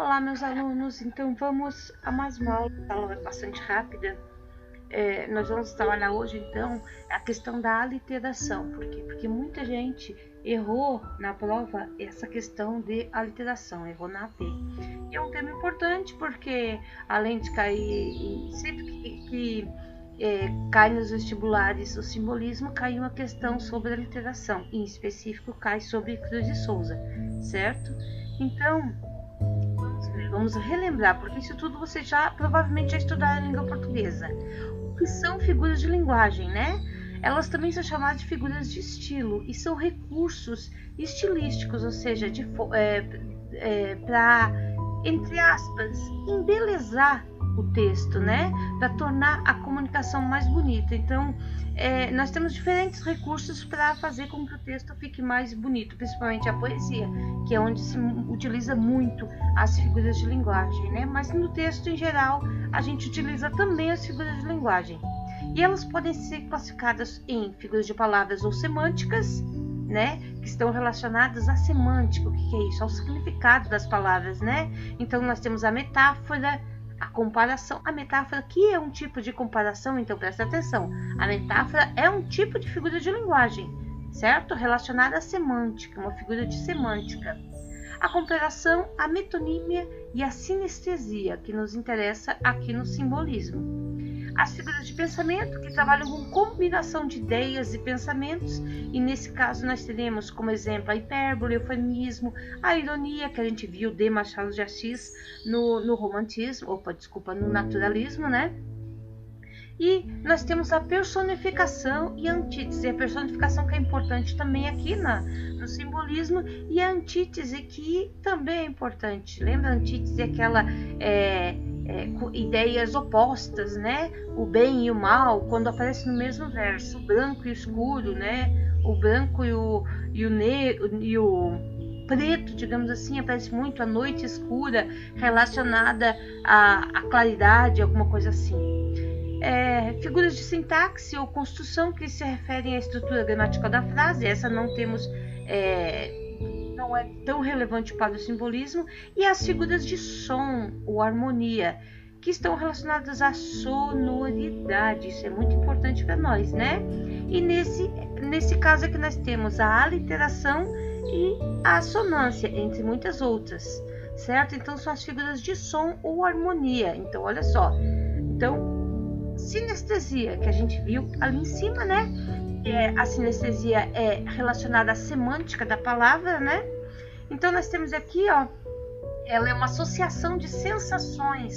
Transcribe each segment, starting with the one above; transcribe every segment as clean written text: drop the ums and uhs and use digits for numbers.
Olá, meus alunos. Então, vamos a mais uma aula bastante rápida. Nós vamos trabalhar hoje, então, a questão da aliteração. Por quê? Porque muita gente errou na prova essa questão de aliteração, errou na AT. E é um tema importante porque, além de cair, sempre que cai nos vestibulares o simbolismo, cai uma questão sobre a literação. Em específico, cai sobre Cruz de Souza, certo? Então, vamos relembrar, porque isso tudo você já provavelmente já estudou em língua portuguesa. O que são figuras de linguagem, né? Elas também são chamadas de figuras de estilo e são recursos estilísticos, ou seja, para, entre aspas, embelezar o texto, né? Para tornar a comunicação mais bonita. Então, nós temos diferentes recursos para fazer com que o texto fique mais bonito, principalmente a poesia, que é onde se utiliza muito as figuras de linguagem, né? Mas no texto em geral a gente utiliza também as figuras de linguagem. E elas podem ser classificadas em figuras de palavras ou semânticas, né? Que estão relacionadas à semântica. O que é isso? Ao significado das palavras, né? Então nós temos a metáfora, a comparação. A metáfora que é um tipo de comparação, então presta atenção. A metáfora é um tipo de figura de linguagem, certo? Relacionada à semântica, uma figura de semântica. A comparação, a metonímia e a sinestesia, que nos interessa aqui no simbolismo. As figuras de pensamento, que trabalham com combinação de ideias e pensamentos, e nesse caso nós teremos como exemplo a hipérbole, o eufemismo, a ironia, que a gente viu de Machado de Assis no romantismo, no naturalismo, né? E nós temos a personificação e a antítese. A personificação que é importante também aqui no simbolismo, e a antítese que também é importante. Lembra, a antítese é aquela ideias opostas, né? O bem e o mal, quando aparece no mesmo verso, o branco e o escuro, né? O branco e o negro e o preto, digamos assim, aparece muito a noite escura relacionada à claridade, alguma coisa assim. Figuras de sintaxe ou construção que se referem à estrutura gramatical da frase, essa não temos, não é tão relevante para o simbolismo, e as figuras de som ou harmonia, que estão relacionadas à sonoridade, isso é muito importante para nós, né? E nesse caso é que nós temos a aliteração e a assonância, entre muitas outras, certo? Então são as figuras de som ou harmonia. Então olha só, sinestesia, que a gente viu ali em cima, né? A sinestesia é relacionada à semântica da palavra, né? Então nós temos aqui, ó, ela é uma associação de sensações,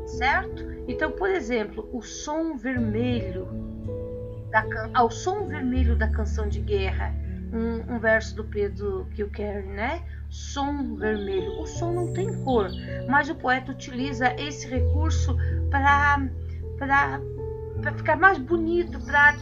certo? Então, por exemplo, ao som vermelho da canção de guerra, um verso do Pedro Kilkerrin, né? Som vermelho. O som não tem cor, mas o poeta utiliza esse recurso para ficar mais bonito, para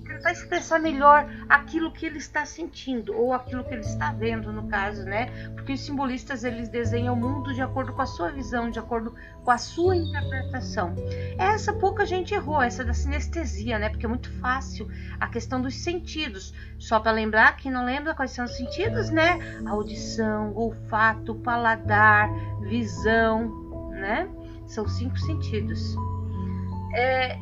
tentar expressar melhor aquilo que ele está sentindo, ou aquilo que ele está vendo, no caso, né? Porque os simbolistas, eles desenham o mundo de acordo com a sua visão, de acordo com a sua interpretação. Essa pouca gente errou, essa da sinestesia, né? Porque é muito fácil a questão dos sentidos. Só para lembrar, quem não lembra quais são os sentidos, né? Audição, olfato, paladar, visão, né? São 5 sentidos.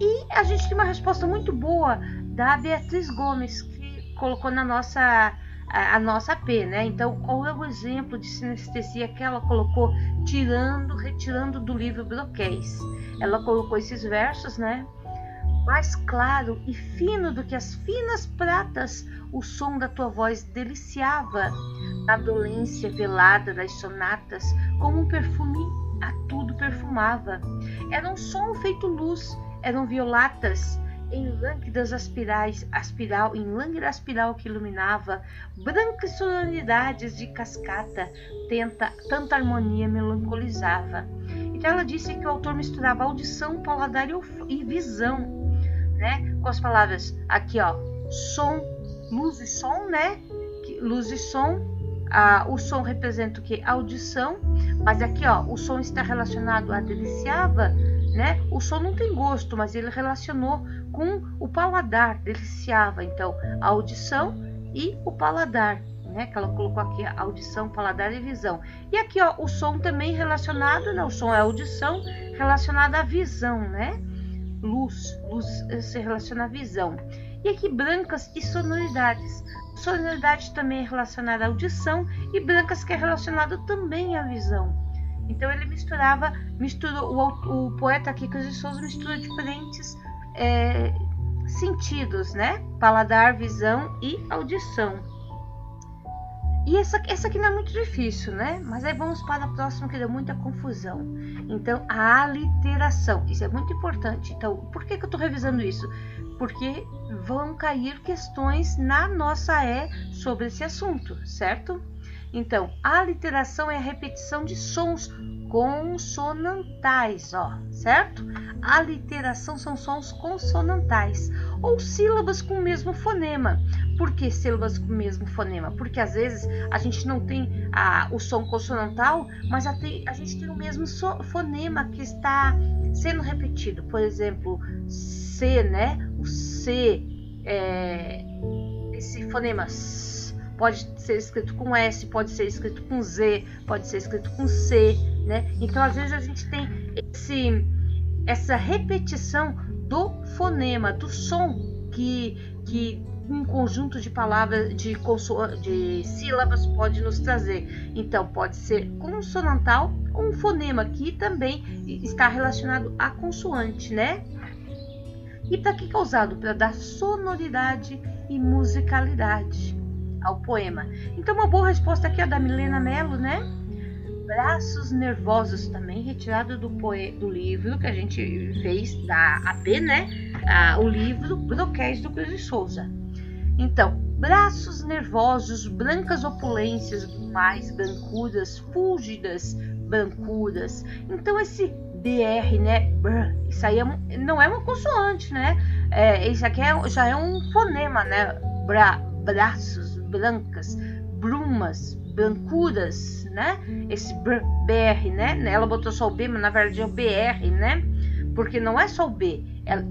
E a gente tem uma resposta muito boa da Beatriz Gomes, que colocou na nossa P, né? Então, qual é o exemplo de sinestesia que ela colocou, retirando do livro Broquéis? Ela colocou esses versos, né? Mais claro e fino do que as finas pratas, o som da tua voz deliciava na dolência velada das sonatas, como um perfume a tudo perfumava. Era um som feito luz, eram violatas em lânguida espiral que iluminava, brancas sonoridades de cascata, tanta harmonia melancolizava. Então ela disse que o autor misturava audição, paladar e visão, né? Com as palavras aqui, ó, som, luz e som, né? Luz e som. O som representa o que? Audição, mas aqui, ó, o som está relacionado a deliciava, né? O som não tem gosto, mas ele relacionou com o paladar, deliciava. Então, a audição e o paladar, né? Que ela colocou aqui a audição, paladar e visão. E aqui, ó, o som também relacionado, né? O som é a audição relacionada à visão, né? Luz se relaciona à visão. E aqui brancas e sonoridades. Sonoridade também é relacionada à audição e brancas que é relacionado também à visão. Então ele misturou o poeta aqui, Cruz de Souza, misturou diferentes sentidos, né? Paladar, visão e audição. E essa aqui não é muito difícil, né? Mas aí vamos para a próxima, que deu muita confusão. Então, a aliteração. Isso é muito importante. Então, por que eu estou revisando isso? Porque vão cair questões na nossa sobre esse assunto, certo? Então, a aliteração é a repetição de sons consonantais, ó, certo? A aliteração são sons consonantais ou sílabas com o mesmo fonema. Por que sílabas com o mesmo fonema? Porque às vezes a gente não tem o som consonantal, mas a gente tem o mesmo fonema que está sendo repetido. Por exemplo, C, né? O C, esse fonema S, pode ser escrito com S, pode ser escrito com Z, pode ser escrito com C, né? Então, às vezes a gente tem essa repetição do fonema, do som que um conjunto de palavras, de sílabas pode nos trazer. Então, pode ser consonantal ou um fonema que também está relacionado à consoante, né? E para que é usado? Para dar sonoridade e musicalidade ao poema. Então, uma boa resposta aqui é da Milena Mello, né? Braços nervosos, também retirado do livro que a gente fez da AB, né? O livro Broquéis do Cruz de Souza. Então, braços nervosos, brancas opulências, mais brancudas, fúlgidas, brancudas. Então, esse BR, né? Brr, isso aí não é uma consoante, né? Isso aqui já é um fonema, né? Braços, brancas, brumas, brancudas, né? Esse BR, né? Ela botou só o B, mas na verdade é o BR, né? Porque não é só o B.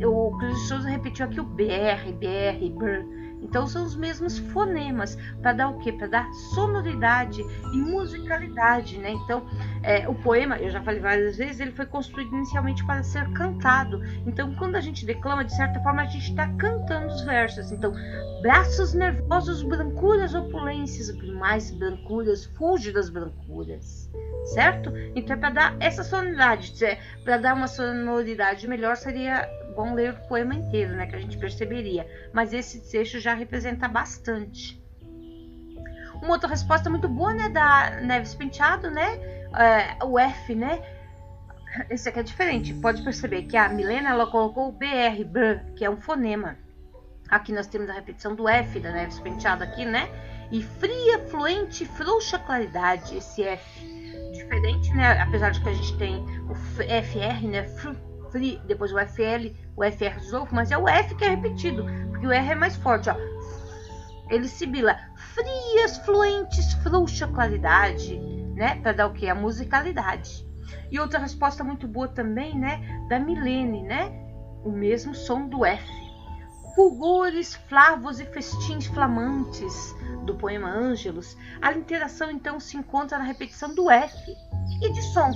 O Cruz de Souza repetiu aqui o BR, BR. Então são os mesmos fonemas para dar o quê? Para dar sonoridade e musicalidade, né? Então o poema, eu já falei várias vezes, ele foi construído inicialmente para ser cantado. Então quando a gente declama, de certa forma a gente está cantando os versos. Então, braços nervosos, brancuras opulências, mais brancuras, fúlgidas brancuras, certo? Então é para dar essa sonoridade. Para dar uma sonoridade melhor, seria bom ler o poema inteiro, né, que a gente perceberia, mas esse trecho já representa bastante. Uma outra resposta muito boa, né, da Neves Penteado, né, o F, né, esse aqui é diferente. Pode perceber que a Milena, ela colocou o BR, que é um fonema. Aqui nós temos a repetição do F da Neves Penteado aqui, né, e fria, fluente, frouxa claridade, esse F diferente, né, apesar de que a gente tem o FR, né, depois o FL, o FR de novo, mas é o F que é repetido, porque o R é mais forte, ó. Ele sibila frias, fluentes, frouxa claridade, né? Para dar o que? A musicalidade. E outra resposta muito boa também, né? Da Milene, né? O mesmo som do F. Fulgores, flavos e festins flamantes do poema Ângelos. A interação então se encontra na repetição do F e de som,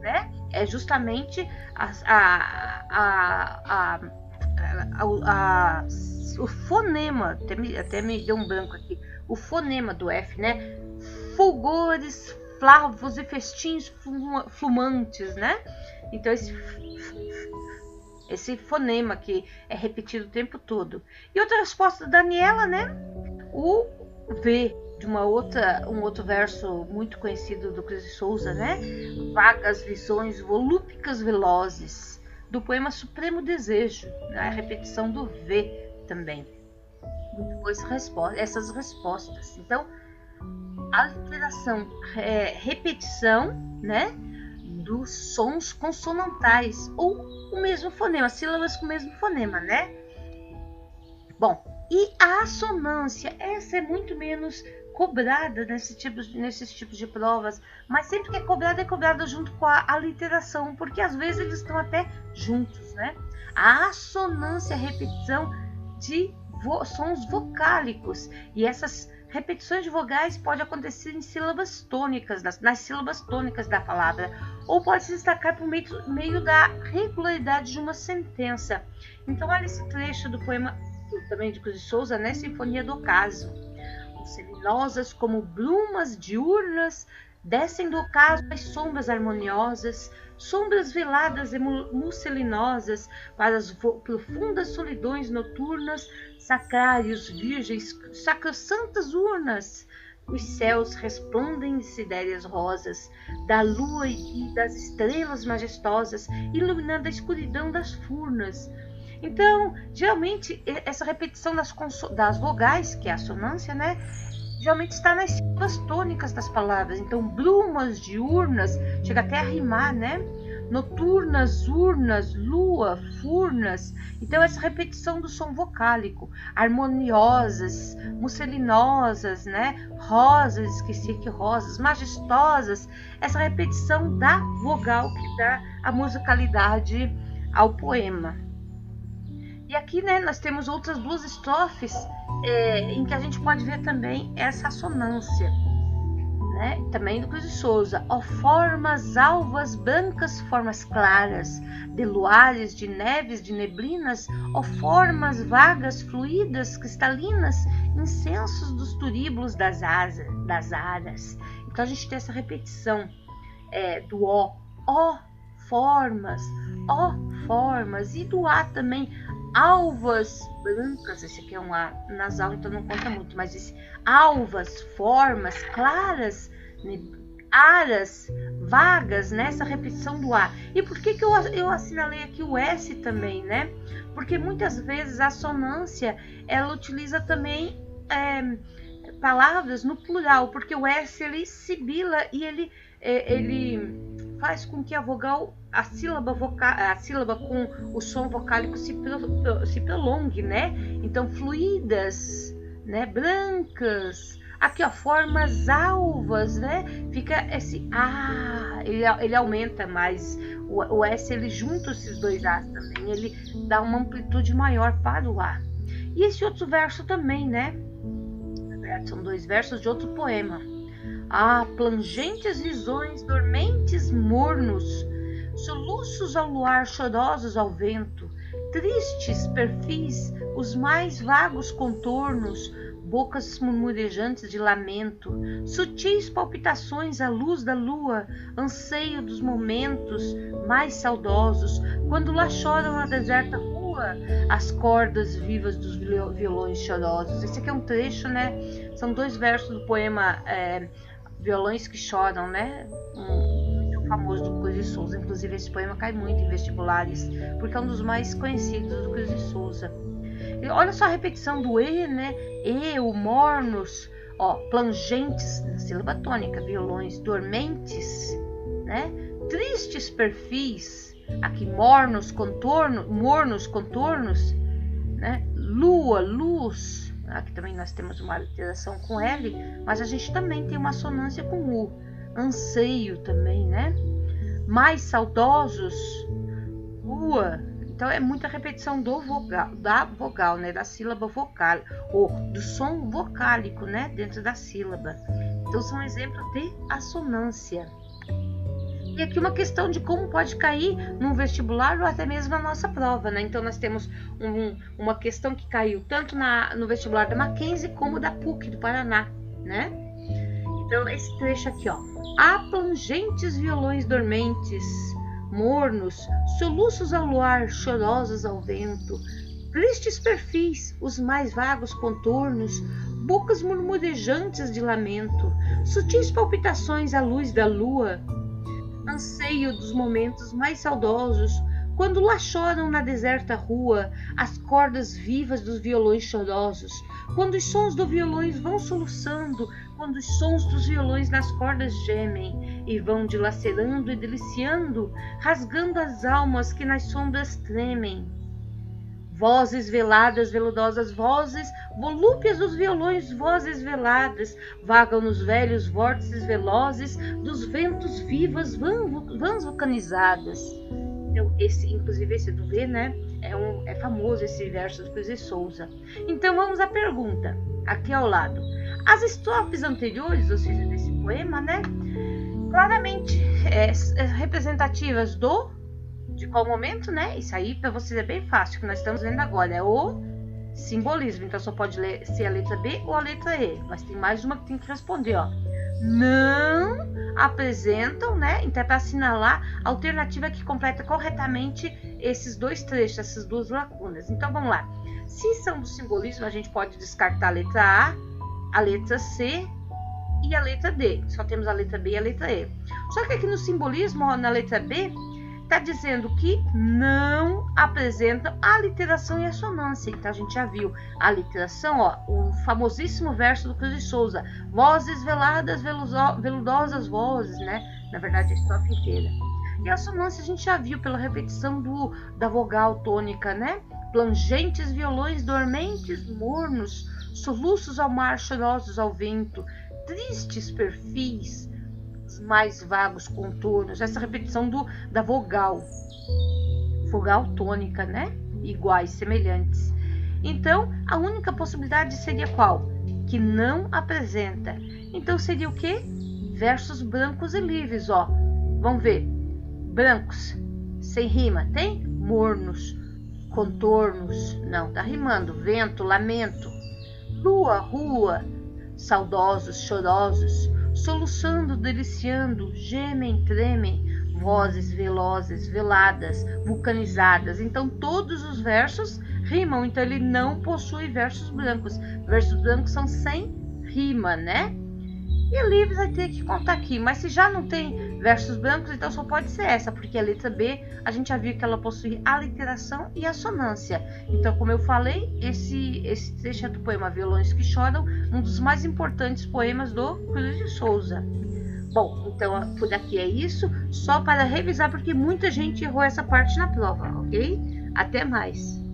né? É justamente o fonema, até me deu um branco aqui, o fonema do F, né? Fulgores, flavos e festins flumantes, né? Então esse fonema que é repetido o tempo todo. E outra resposta da Daniela, né? O V, de um outro verso muito conhecido do Cruz de Souza, né? Vagas visões volúpicas velozes, do poema Supremo Desejo, né? A repetição do V também. Muito boas essas respostas. Então, a literação é repetição, né? Dos sons consonantais ou o mesmo fonema, sílabas com o mesmo fonema, né? Bom, e a assonância, essa é muito menos cobrada nesses tipos de provas, mas sempre que é cobrada junto com a aliteração, porque às vezes eles estão até juntos, né? A assonância é a repetição de sons vocálicos, e essas repetições de vogais pode acontecer em sílabas tônicas, nas sílabas tônicas da palavra, ou pode se destacar por meio da regularidade de uma sentença. Então, olha esse trecho do poema também de Cruz de Souza, né? Sinfonia do Ocaso. Seminosas como brumas diurnas, descem do ocaso as sombras harmoniosas, sombras veladas e musselinosas para as profundas solidões noturnas, sacrários virgens, sacrossantas urnas. Os céus resplandem de sidéreas rosas, da lua e das estrelas majestosas, iluminando a escuridão das furnas. Então, geralmente, essa repetição das vogais, que é a assonância, né? Geralmente está nas sílabas tônicas das palavras. Então, brumas, diurnas, chega até a rimar, né? Noturnas, urnas, lua, furnas. Então, essa repetição do som vocálico. Harmoniosas, musselinosas, né? Rosas, esqueci que rosas, majestosas. Essa repetição da vogal que dá a musicalidade ao poema. E aqui, né, nós temos outras duas estrofes em que a gente pode ver também essa assonância, né? Também do Cruz de Souza. Ó formas alvas, brancas, formas claras, de luares, de neves, de neblinas, ó formas vagas, fluídas, cristalinas, incensos dos turíbulos das aras. Então a gente tem essa repetição do ó formas, e do A também, alvas brancas, esse aqui é um A nasal, então não conta muito, mas esse alvas, formas, claras, aras, vagas, né? Essa repetição do A. E por que eu assinalei aqui o S também, né? Porque muitas vezes a assonância, ela utiliza também palavras no plural, porque o S, ele sibila e ele faz com que a sílaba com o som vocálico se prolongue, né? Então, fluídas, né? Brancas. Aqui, ó, formas alvas, né? Fica esse A, ele aumenta mais. O S, ele junta esses dois As também, ele dá uma amplitude maior para o A. E esse outro verso também, né? São dois versos de outro poema. Ah, plangentes visões, dormentes mornos, soluços ao luar, chorosos ao vento, tristes perfis, os mais vagos contornos, bocas murmurejantes de lamento, sutis palpitações à luz da lua, anseio dos momentos mais saudosos, quando lá choram na deserta rua as cordas vivas dos violões chorosos. Esse aqui é um trecho, né? São dois versos do poema Violões que Choram, né? Muito famoso do Cruz de Souza. Inclusive, esse poema cai muito em vestibulares, porque é um dos mais conhecidos do Cruz de Souza. E olha só a repetição do E, né? E, o mornos, ó, plangentes, sílaba tônica, violões, dormentes, né? Tristes perfis, aqui mornos, contornos, né? Lua, luz. Aqui também nós temos uma alteração com L, mas a gente também tem uma assonância com U. Anseio também, né? Mais saudosos, rua. Então é muita repetição da vogal, né? Da sílaba vocal, ou do som vocálico, né? Dentro da sílaba. Então são exemplos de assonância. E aqui uma questão de como pode cair num vestibular ou até mesmo na nossa prova, né? Então nós temos uma questão que caiu tanto no vestibular da Mackenzie como da PUC do Paraná, né? Então esse trecho aqui, ó. Há plangentes violões dormentes, mornos, soluços ao luar, chorosos ao vento, tristes perfis, os mais vagos contornos, bocas murmurejantes de lamento, sutis palpitações à luz da lua, anseio dos momentos mais saudosos, quando lá choram na deserta rua as cordas vivas dos violões chorosos, quando os sons dos violões vão soluçando, quando os sons dos violões nas cordas gemem e vão dilacerando e deliciando, rasgando as almas que nas sombras tremem. Vozes veladas, veludosas vozes, volúpias dos violões, vozes veladas, vagam nos velhos vórtices velozes dos ventos vivas, vãs vulcanizadas. Então, inclusive esse do V, né? É famoso esse verso do Cruz de Souza. Então vamos à pergunta. aqui ao lado. As estrofes anteriores, ou seja, desse poema, né, claramente representativas de qual momento, né? Isso aí para vocês é bem fácil, o que nós estamos vendo agora é o simbolismo, então só pode ser a letra B ou a letra E, mas tem mais uma que tem que responder, ó. Não apresentam, né? Então é para assinalar a alternativa que completa corretamente esses dois trechos, essas duas lacunas. Então vamos lá. Se são do simbolismo, a gente pode descartar a letra A letra C e a letra D. Só temos a letra B e a letra E. Só que aqui no simbolismo, ó, na letra B, está dizendo que não apresentam a literação e a assonância. Então a gente já viu a literação, ó, o famosíssimo verso do Cruz de Souza: vozes veladas, veludosas vozes, né? Na verdade, a estrofe inteira. E a assonância a gente já viu pela repetição da vogal tônica, né? Plangentes violões dormentes, mornos, soluços ao mar, chorosos ao vento, tristes perfis, mais vagos contornos, essa repetição da vogal tônica, né? Iguais, semelhantes. Então, a única possibilidade seria qual? Que não apresenta. Então, seria o quê? Versos brancos e livres, ó. Vamos ver. Brancos, sem rima, tem? Mornos, contornos, não, tá rimando. Vento, lamento. Lua, rua, saudosos, chorosos, soluçando, deliciando, gemem, tremem, vozes velozes, veladas, vulcanizadas. Então todos os versos rimam, então ele não possui versos brancos. Versos brancos são sem rima, né? E livres vai ter que contar aqui, mas se já não tem versos brancos, então só pode ser essa, porque a letra B, a gente já viu que ela possui aliteração e assonância. Então, como eu falei, esse trecho é do poema Violões que Choram, um dos mais importantes poemas do Cruz de Souza. Bom, então por aqui é isso, só para revisar, porque muita gente errou essa parte na prova, ok? Até mais!